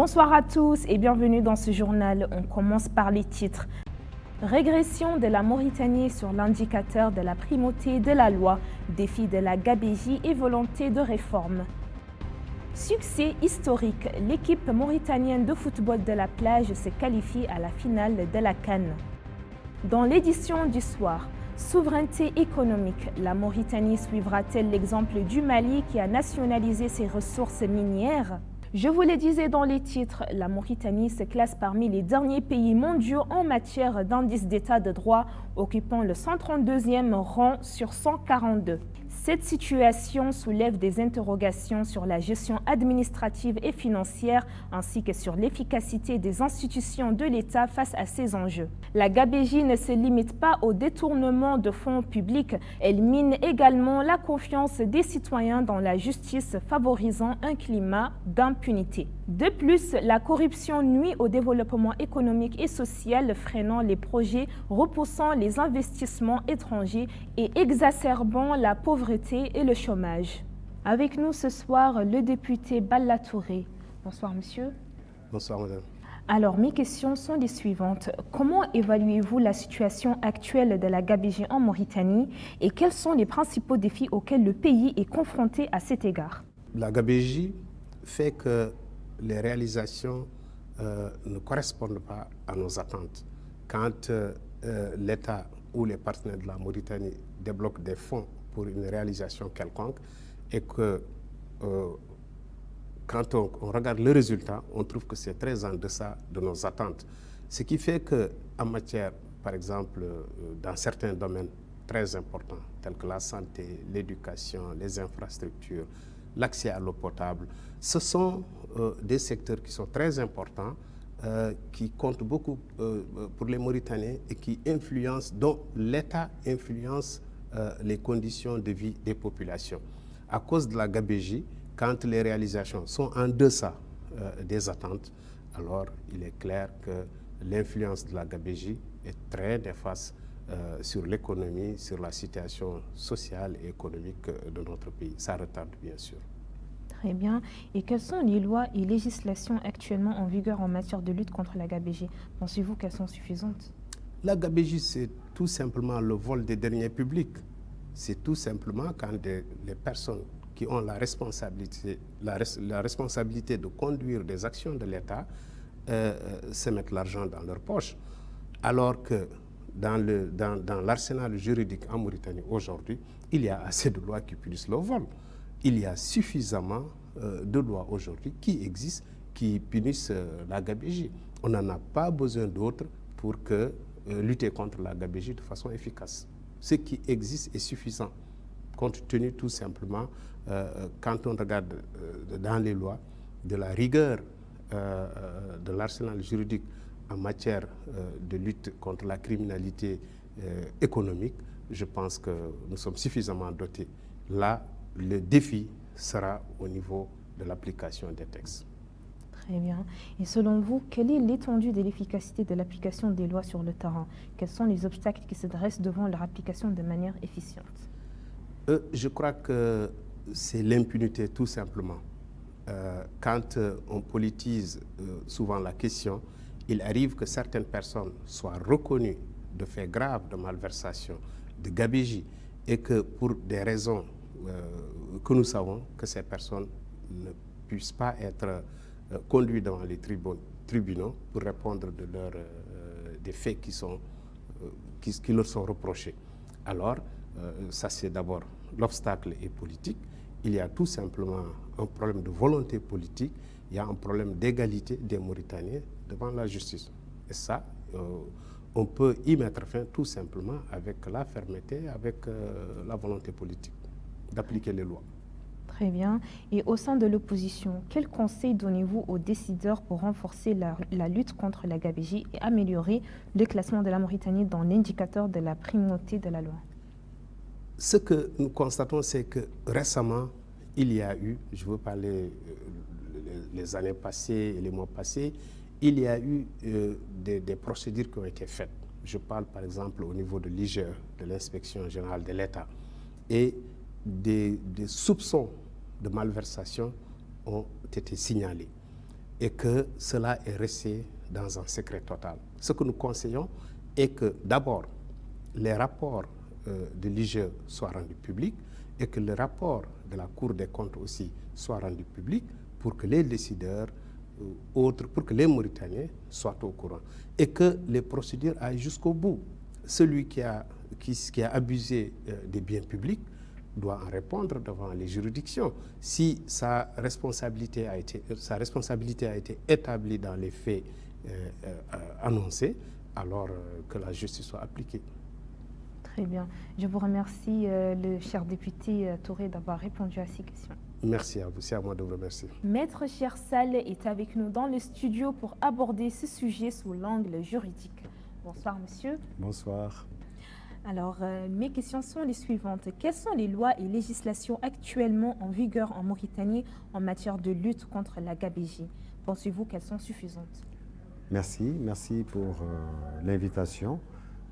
Bonsoir à tous et bienvenue dans ce journal. On commence par les titres. Régression de la Mauritanie sur l'indicateur de la primauté de la loi, défi de la gabegie et volonté de réforme. Succès historique, l'équipe mauritanienne de football de la plage se qualifie à la finale de la CAN. Dans l'édition du soir, souveraineté économique, la Mauritanie suivra-t-elle l'exemple du Mali qui a nationalisé ses ressources minières ? Je vous le disais dans les titres, la Mauritanie se classe parmi les derniers pays mondiaux en matière d'indice d'état de droit, occupant le 132e rang sur 142. Cette situation soulève des interrogations sur la gestion administrative et financière ainsi que sur l'efficacité des institutions de l'État face à ces enjeux. La gabegie ne se limite pas au détournement de fonds publics, elle mine également la confiance des citoyens dans la justice, favorisant un climat d'impunité. De plus, la corruption nuit au développement économique et social, freinant les projets, repoussant les investissements étrangers et exacerbant la pauvreté et le chômage. Avec nous ce soir, le député Balla Touré. Bonsoir monsieur. Bonsoir madame. Alors mes questions sont les suivantes. Comment évaluez-vous la situation actuelle de la gabegie en Mauritanie et quels sont les principaux défis auxquels le pays est confronté à cet égard? La gabegie fait que les réalisations ne correspondent pas à nos attentes. Quand l'État ou les partenaires de la Mauritanie débloquent des fonds pour une réalisation quelconque et que quand on regarde le résultat, on trouve que c'est très en deçà de nos attentes. Ce qui fait qu'en matière, par exemple, dans certains domaines très importants, tels que la santé, l'éducation, les infrastructures, l'accès à l'eau potable, ce sont des secteurs qui sont très importants, qui comptent beaucoup pour les Mauritaniens et qui influencent, dont l'État influence les conditions de vie des populations. À cause de la gabegie, quand les réalisations sont en deçà des attentes, alors il est clair que l'influence de la gabegie est très néfaste sur l'économie, sur la situation sociale et économique de notre pays. Ça retarde bien sûr. Très bien. Et quelles sont les lois et législations actuellement en vigueur en matière de lutte contre la gabegie? Pensez-vous qu'elles sont suffisantes? La gabegie, c'est tout simplement le vol des deniers publics. C'est tout simplement quand les personnes qui ont la responsabilité de conduire des actions de l'État se mettent l'argent dans leur poche. Alors que dans l'arsenal juridique en Mauritanie aujourd'hui, il y a assez de lois qui punissent le vol. Il y a suffisamment de lois aujourd'hui qui existent, qui punissent la gabegie. On n'en a pas besoin d'autres pour lutter contre la gabegie de façon efficace. Ce qui existe est suffisant, compte tenu tout simplement, quand on regarde dans les lois, de la rigueur de l'arsenal juridique en matière de lutte contre la criminalité économique. Je pense que nous sommes suffisamment dotés. Là, le défi sera au niveau de l'application des textes. Très bien. Et selon vous, quelle est l'étendue de l'efficacité de l'application des lois sur le terrain? Quels sont les obstacles qui se dressent devant leur application de manière efficiente? Je crois que c'est l'impunité tout simplement. Quand on politise souvent la question, il arrive que certaines personnes soient reconnues de faits graves de malversation, de gabegie, et que pour des raisons que nous savons, que ces personnes ne puissent pas être conduites devant les tribunaux pour répondre des faits qui leur sont reprochés. Alors, ça c'est d'abord l'obstacle est politique. Il y a tout simplement un problème de volonté politique, il y a un problème d'égalité des Mauritaniens devant la justice. Et ça, on peut y mettre fin tout simplement avec la fermeté, avec la volonté politique d'appliquer les lois. Très bien. Et au sein de l'opposition, quels conseils donnez-vous aux décideurs pour renforcer la lutte contre la gabegie et améliorer le classement de la Mauritanie dans l'indicateur de la primauté de la loi? Ce que nous constatons, c'est que récemment, il y a eu, je veux parler les années passées et les mois passés, il y a eu des procédures qui ont été faites. Je parle par exemple au niveau de l'IGE, de l'Inspection générale de l'État, et des soupçons de malversation ont été signalés. et que cela est resté dans un secret total. Ce que nous conseillons est que d'abord, les rapports de l'IGE soient rendus publics et que le rapport de la Cour des comptes aussi soit rendu public pour que les décideurs autres, pour que les Mauritaniens soient au courant et que les procédures aillent jusqu'au bout. Celui qui a abusé des biens publics doit en répondre devant les juridictions. Si sa responsabilité a été établie dans les faits annoncés, alors que la justice soit appliquée. Très bien. Je vous remercie, le cher député Touré, d'avoir répondu à ces questions. Merci à vous, c'est à moi de vous remercier. Maître Chersal est avec nous dans le studio pour aborder ce sujet sous l'angle juridique. Bonsoir, monsieur. Bonsoir. Alors, mes questions sont les suivantes. Quelles sont les lois et législations actuellement en vigueur en Mauritanie en matière de lutte contre la gabegie? Pensez-vous qu'elles sont suffisantes? Merci pour l'invitation.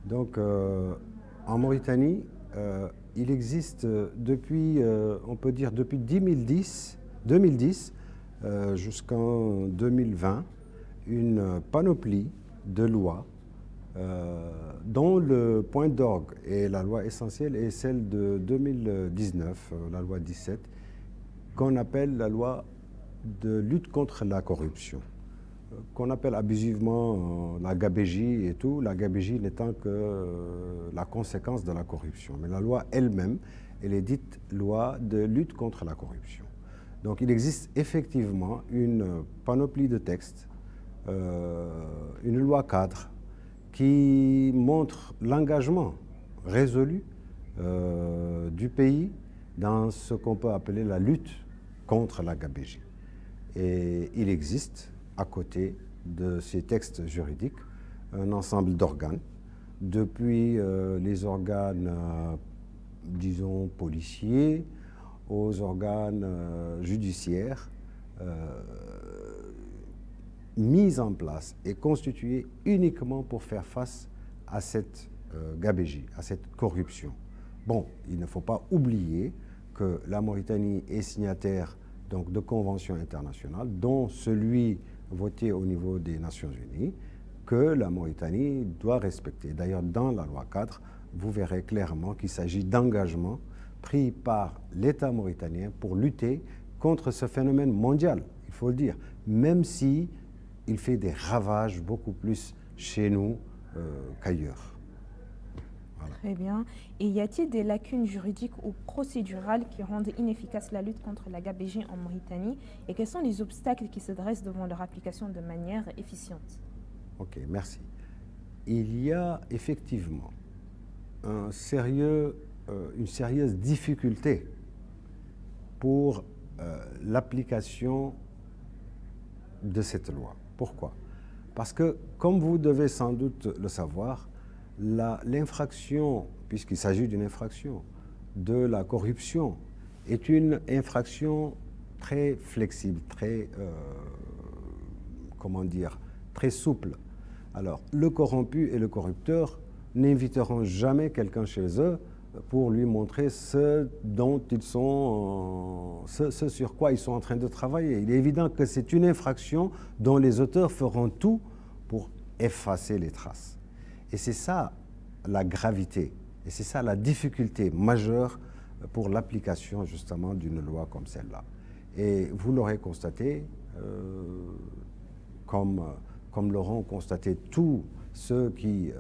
Donc, en Mauritanie, il existe depuis, on peut dire depuis 2010 jusqu'en 2020, une panoplie de lois dont le point d'orgue et la loi essentielle est celle de 2019, la loi 17, qu'on appelle la loi de lutte contre la corruption, qu'on appelle abusivement la gabégie et tout, la gabégie n'étant que la conséquence de la corruption. Mais la loi elle-même, elle est dite loi de lutte contre la corruption. Donc il existe effectivement une panoplie de textes, une loi cadre, qui montre l'engagement résolu du pays dans ce qu'on peut appeler la lutte contre la gabégie. Et il existe, à côté de ces textes juridiques, un ensemble d'organes, depuis les organes, disons, policiers, aux organes judiciaires, mis en place et constitués uniquement pour faire face à cette gabégie, à cette corruption. Bon, il ne faut pas oublier que la Mauritanie est signataire donc, de conventions internationales, dont celui voté au niveau des Nations Unies, que la Mauritanie doit respecter. D'ailleurs, dans la loi cadre, vous verrez clairement qu'il s'agit d'engagements pris par l'État mauritanien pour lutter contre ce phénomène mondial, il faut le dire, même si il fait des ravages beaucoup plus chez nous qu'ailleurs. Voilà. Très bien. Et y a-t-il des lacunes juridiques ou procédurales qui rendent inefficace la lutte contre la gabégie en Mauritanie? Et quels sont les obstacles qui se dressent devant leur application de manière efficiente? Ok, merci. Il y a effectivement une sérieuse difficulté pour l'application de cette loi. Pourquoi? Parce que, comme vous devez sans doute le savoir, l'infraction, puisqu'il s'agit d'une infraction, de la corruption est une infraction très flexible, très, très souple. Alors, le corrompu et le corrupteur n'inviteront jamais quelqu'un chez eux pour lui montrer ce sur quoi ils sont en train de travailler. Il est évident que c'est une infraction dont les auteurs feront tout pour effacer les traces. Et c'est ça la gravité, et c'est ça la difficulté majeure pour l'application justement d'une loi comme celle-là. Et vous l'aurez constaté, comme l'auront constaté tous ceux qui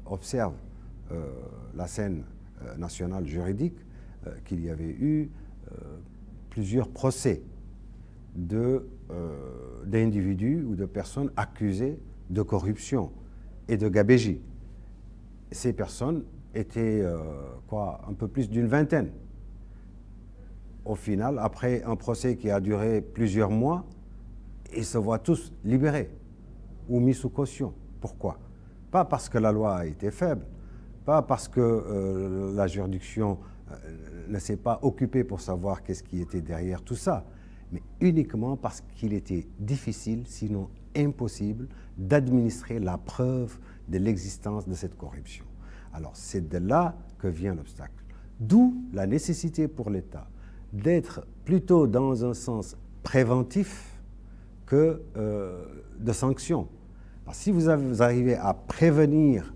observent la scène nationale juridique, qu'il y avait eu plusieurs procès d'individus ou de personnes accusées de corruption et de gabégie. Ces personnes étaient un peu plus d'une vingtaine. Au final, après un procès qui a duré plusieurs mois, ils se voient tous libérés ou mis sous caution. Pourquoi? Pas parce que la loi a été faible, pas parce que la juridiction ne s'est pas occupée pour savoir qu'est-ce qui était derrière tout ça, mais uniquement parce qu'il était difficile, sinon impossible, d'administrer la preuve de l'existence de cette corruption. Alors c'est de là que vient l'obstacle. D'où la nécessité pour l'État d'être plutôt dans un sens préventif que de sanctions. Alors, si vous arrivez à prévenir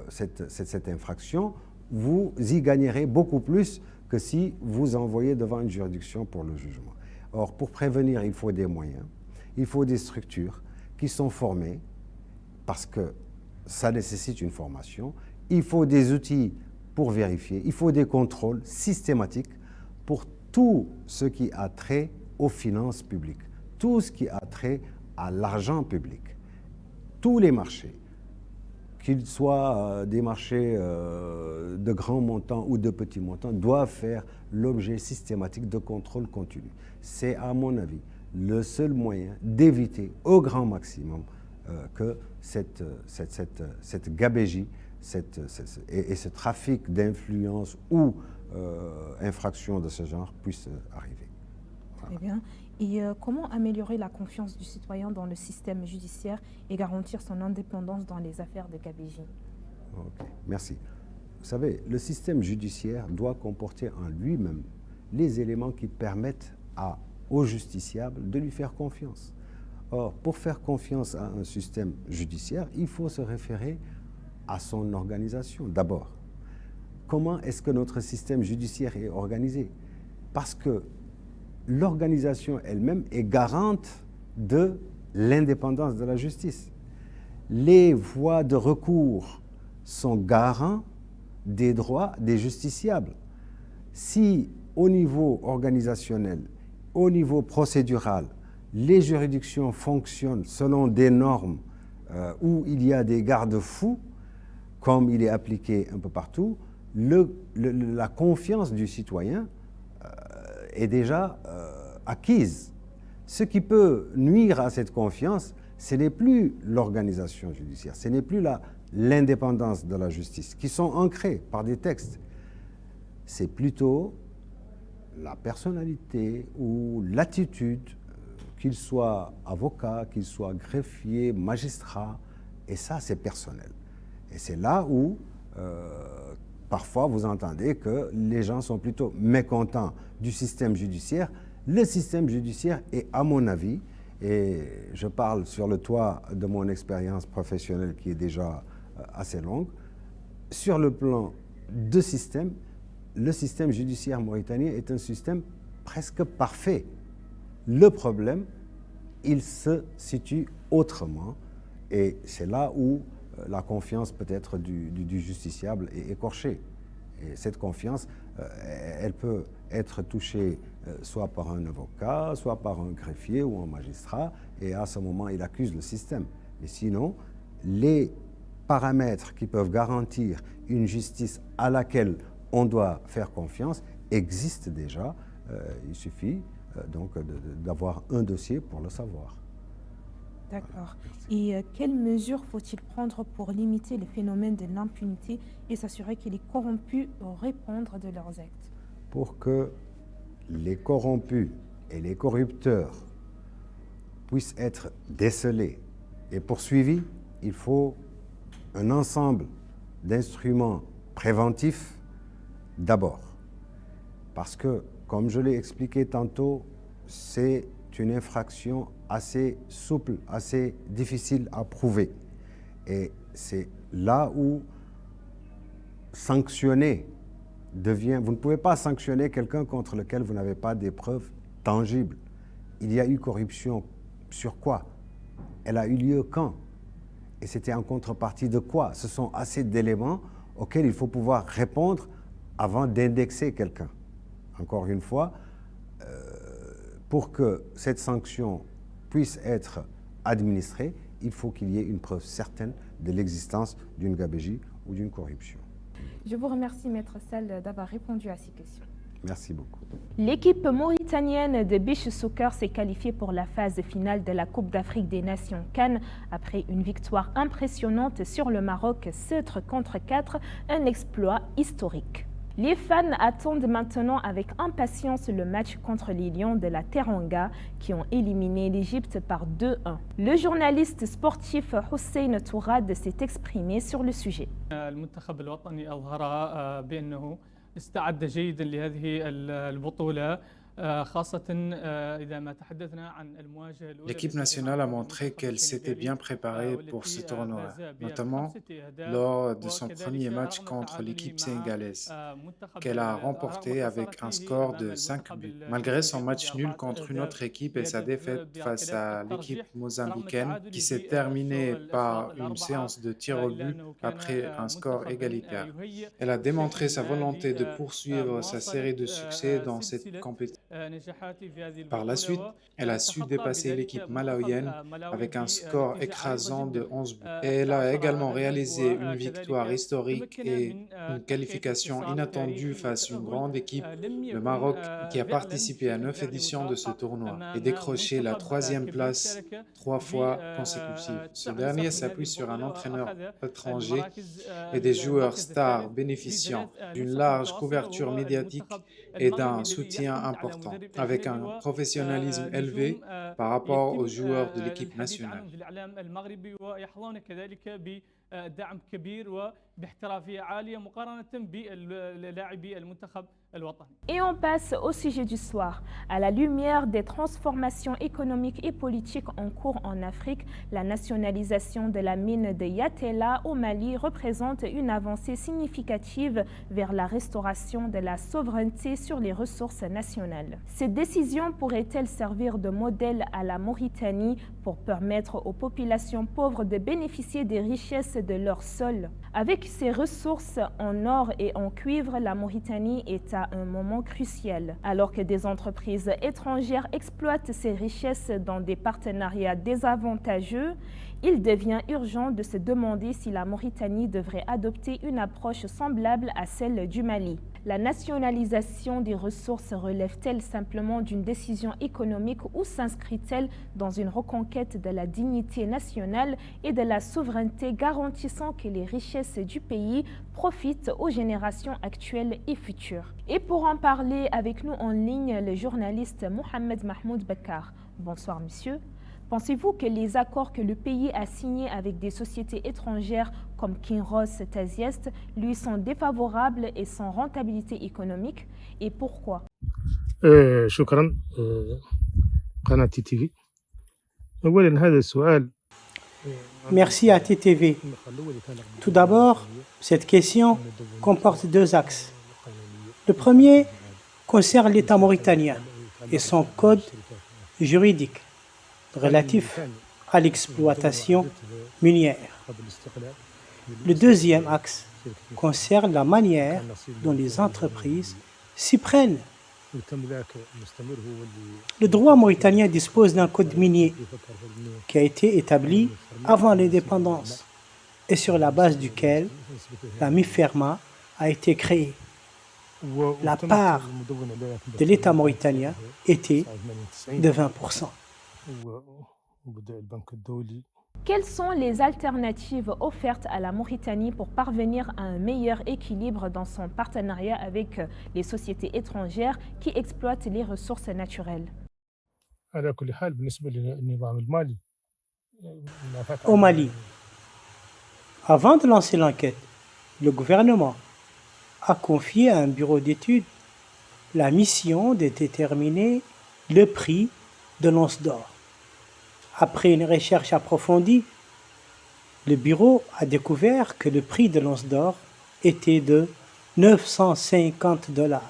cette infraction, vous y gagnerez beaucoup plus que si vous envoyez devant une juridiction pour le jugement. Or, pour prévenir, il faut des moyens, il faut des structures qui sont formées, parce que ça nécessite une formation, il faut des outils pour vérifier, il faut des contrôles systématiques pour tout ce qui a trait aux finances publiques, tout ce qui a trait à l'argent public, tous les marchés, qu'ils soient des marchés de grands montants ou de petits montants, doivent faire l'objet systématique de contrôle continu. C'est, à mon avis, le seul moyen d'éviter au grand maximum que cette gabégie et ce trafic d'influence ou infraction de ce genre puisse arriver. Voilà. Très bien. Et comment améliorer la confiance du citoyen dans le système judiciaire et garantir son indépendance dans les affaires de gabegie? Ok, merci. Vous savez, le système judiciaire doit comporter en lui-même les éléments qui permettent au justiciable de lui faire confiance. Or, pour faire confiance à un système judiciaire, il faut se référer à son organisation. D'abord, comment est-ce que notre système judiciaire est organisé? Parce que l'organisation elle-même est garante de l'indépendance de la justice. Les voies de recours sont garants des droits des justiciables. Si au niveau organisationnel, au niveau procédural, les juridictions fonctionnent selon des normes où il y a des garde-fous, comme il est appliqué un peu partout, la confiance du citoyen est déjà acquise. Ce qui peut nuire à cette confiance, ce n'est plus l'organisation judiciaire, ce n'est plus l'indépendance de la justice, qui sont ancrées par des textes. C'est plutôt la personnalité ou l'attitude, qu'il soit avocat, qu'il soit greffier, magistrat, et ça, c'est personnel. Et c'est là où, parfois, vous entendez que les gens sont plutôt mécontents du système judiciaire. Le système judiciaire est, à mon avis, et je parle sur le toit de mon expérience professionnelle qui est déjà assez longue, sur le plan de système, le système judiciaire mauritanien est un système presque parfait. Le problème, il se situe autrement, et c'est là où la confiance peut-être du justiciable est écorchée. Et cette confiance, elle peut être touchée soit par un avocat, soit par un greffier ou un magistrat, et à ce moment, il accuse le système. Mais sinon, les paramètres qui peuvent garantir une justice à laquelle on doit faire confiance existent déjà. Il suffit donc d'avoir un dossier pour le savoir. D'accord. Et quelles mesures faut-il prendre pour limiter le phénomène de l'impunité et s'assurer que les corrompus répondent de leurs actes? Pour que les corrompus et les corrupteurs puissent être décelés et poursuivis, il faut un ensemble d'instruments préventifs d'abord. Parce que, comme je l'ai expliqué tantôt, c'est une infraction assez souple, assez difficile à prouver. Et c'est là où sanctionner devient... Vous ne pouvez pas sanctionner quelqu'un contre lequel vous n'avez pas des preuves tangibles. Il y a eu corruption sur quoi? Elle a eu lieu quand? Et c'était en contrepartie de quoi? Ce sont assez d'éléments auxquels il faut pouvoir répondre avant d'indexer quelqu'un. Encore une fois, pour que cette sanction puisse être administrée, il faut qu'il y ait une preuve certaine de l'existence d'une gabegie ou d'une corruption. Je vous remercie, Maître Sall, d'avoir répondu à ces questions. Merci beaucoup. L'équipe mauritanienne de Beach Soccer s'est qualifiée pour la phase finale de la Coupe d'Afrique des Nations CAN après une victoire impressionnante sur le Maroc 7-4, un exploit historique. Les fans attendent maintenant avec impatience le match contre les Lions de la Teranga qui ont éliminé l'Égypte par 2-1. Le journaliste sportif Hussein Tourad s'est exprimé sur le sujet. المنتخب الوطني أظهر بأنه استعد جيدا لهذه البطولة L'équipe nationale a montré qu'elle s'était bien préparée pour ce tournoi, notamment lors de son premier match contre l'équipe sénégalaise, qu'elle a remporté avec un score de 5 buts. Malgré son match nul contre une autre équipe et sa défaite face à l'équipe mozambicaine, qui s'est terminée par une séance de tirs au but après un score égalitaire. Elle a démontré sa volonté de poursuivre sa série de succès dans cette compétition. Par la suite, elle a su dépasser l'équipe malawienne avec un score écrasant de 11 buts. Et elle a également réalisé une victoire historique et une qualification inattendue face à une grande équipe, le Maroc, qui a participé à 9 éditions de ce tournoi et décroché la 3e place 3 fois consécutive. Ce dernier s'appuie sur un entraîneur étranger et des joueurs stars bénéficiant d'une large couverture médiatique et d'un soutien important, avec un professionnalisme élevé par rapport aux joueurs de l'équipe nationale. Et on passe au sujet du soir. À la lumière des transformations économiques et politiques en cours en Afrique, la nationalisation de la mine de Yatela au Mali représente une avancée significative vers la restauration de la souveraineté sur les ressources nationales. Cette décision pourrait-elle servir de modèle à la Mauritanie pour permettre aux populations pauvres de bénéficier des richesses de leur sol? Avec ses ressources en or et en cuivre, la Mauritanie est à un moment crucial. Alors que des entreprises étrangères exploitent ces richesses dans des partenariats désavantageux, il devient urgent de se demander si la Mauritanie devrait adopter une approche semblable à celle du Mali. La nationalisation des ressources relève-t-elle simplement d'une décision économique ou s'inscrit-elle dans une reconquête de la dignité nationale et de la souveraineté garantissant que les richesses du pays profitent aux générations actuelles et futures? Et pour en parler avec nous en ligne, le journaliste Mohamed Mahmoud Bakar. Bonsoir monsieur. Pensez-vous que les accords que le pays a signés avec des sociétés étrangères comme Kinross Taziest lui sont défavorables et sans rentabilité économique? Et pourquoi? شكرا قناة TTV. أولا هذا السؤال. Merci à TTV. Tout d'abord, cette question comporte deux axes. Le premier concerne l'État mauritanien et son code juridique relatif à l'exploitation minière. Le deuxième axe concerne la manière dont les entreprises s'y prennent. Le droit mauritanien dispose d'un code minier qui a été établi avant l'indépendance et sur la base duquel la MIFERMA a été créée. La part de l'État mauritanien était de 20%. Quelles sont les alternatives offertes à la Mauritanie pour parvenir à un meilleur équilibre dans son partenariat avec les sociétés étrangères qui exploitent les ressources naturelles? Au Mali, avant de lancer l'enquête, le gouvernement a confié à un bureau d'études la mission de déterminer le prix de l'once d'or. Après une recherche approfondie, le bureau a découvert que le prix de l'once d'or était de $950.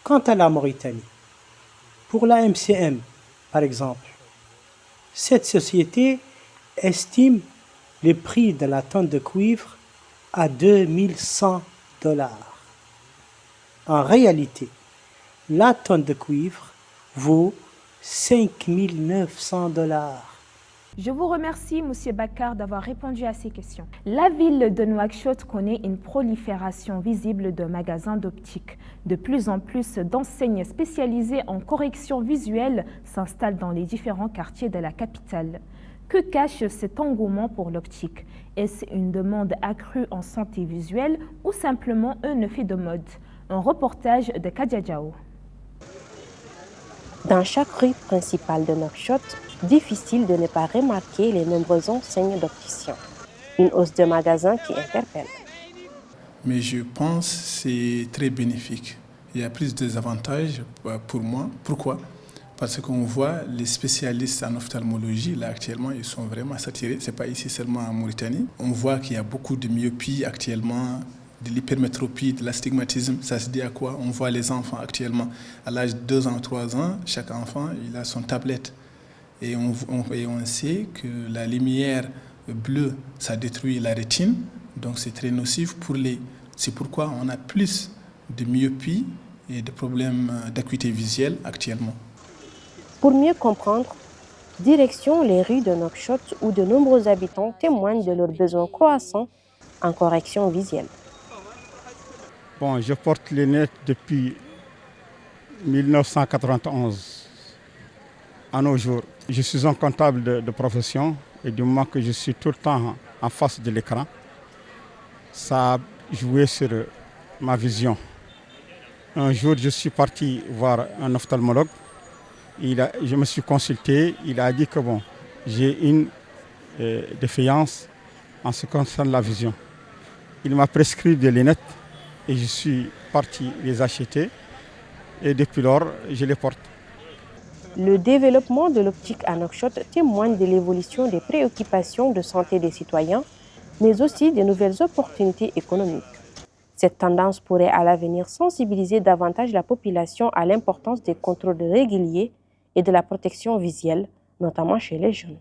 Quant à la Mauritanie, pour la MCM, par exemple, cette société estime le prix de la tonne de cuivre à $2100. En réalité, la tonne de cuivre vaut $5900. Je vous remercie, M. Bakar, d'avoir répondu à ces questions. La ville de Nouakchott connaît une prolifération visible de magasins d'optique. De plus en plus d'enseignes spécialisées en correction visuelle s'installent dans les différents quartiers de la capitale. Que cache cet engouement pour l'optique? Est-ce une demande accrue en santé visuelle ou simplement un effet de mode? Un reportage de Kadjadjao. Dans chaque rue principale de Nouakchott, difficile de ne pas remarquer les nombreuses enseignes d'opticiens. Une hausse de magasins qui interpelle. Mais je pense que c'est très bénéfique. il y a plus de désavantages pour moi. Pourquoi? Parce qu'on voit les spécialistes en ophtalmologie, là actuellement, ils sont vraiment saturés. Ce n'est pas ici seulement en Mauritanie. On voit qu'il y a beaucoup de myopie actuellement, de l'hypermétropie, de l'astigmatisme. Ça se dit à quoi? On voit les enfants actuellement, à l'âge de 2 ans, 3 ans, chaque enfant, il a son tablette. Et on sait que la lumière bleue, ça détruit la rétine, donc c'est très nocif pour les... C'est pourquoi on a plus de myopie et de problèmes d'acuité visuelle actuellement. Pour mieux comprendre, direction les rues de Nouakchott où de nombreux habitants témoignent de leurs besoins croissants en correction visuelle. Bon, je porte les lunettes depuis 1991 à nos jours. Je suis un comptable de profession et du moment que je suis tout le temps en face de l'écran, ça a joué sur ma vision. Un jour, je suis parti voir un ophtalmologue. Je me suis consulté, il a dit que bon, j'ai une défaillance en ce qui concerne la vision. Il m'a prescrit des lunettes et je suis parti les acheter et depuis lors, je les porte. Le développement de l'optique à Nouakchott témoigne de l'évolution des préoccupations de santé des citoyens, mais aussi de nouvelles opportunités économiques. Cette tendance pourrait à l'avenir sensibiliser davantage la population à l'importance des contrôles réguliers et de la protection visuelle, notamment chez les jeunes.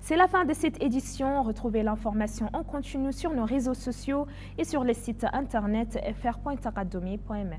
C'est la fin de cette édition. Retrouvez l'information en continu sur nos réseaux sociaux et sur les sites internet fr.taqaddoumi.mr.